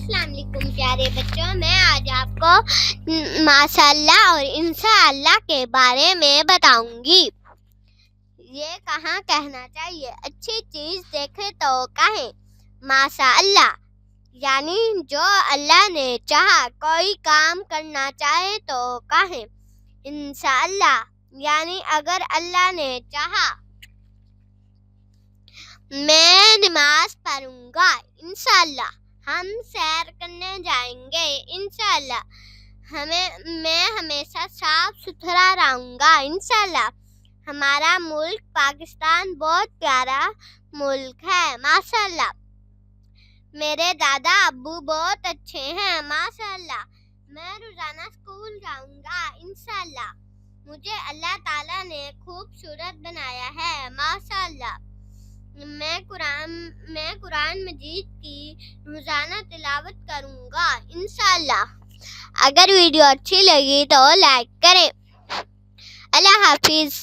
अस्सलाम वालेकुम प्यारे बच्चों, मैं आज आपको माशाअल्लाह और इंशाअल्लाह के बारे में बताऊंगी। ये कहाँ कहना चाहिए, अच्छी चीज देखे तो कहें माशाअल्लाह, यानी जो अल्लाह ने चाहा कोई काम करना चाहे तो कहें इंशाअल्लाह, यानी अगर अल्लाह ने चाहा मैं नमाज पढ़ूंगा इंशाअल्लाह, हम सैर करने जाएंगे इंशाअल्लाह, मैं हमेशा साफ सुथरा रहूंगा इंशाअल्लाह, हमारा मुल्क पाकिस्तान बहुत प्यारा मुल्क है माशाअल्लाह, मेरे दादा अब्बू बहुत अच्छे हैं माशाअल्लाह, मैं रोजाना स्कूल जाऊंगा इंशाअल्लाह, मुझे अल्लाह ताला ने खूबसूरत बनाया है माशाअल्लाह, मैं कुरान मजीद की रोजाना तिलावत करूंगा इंशाअल्लाह। अगर वीडियो अच्छी लगी तो लाइक करें। अल्लाह हाफिज।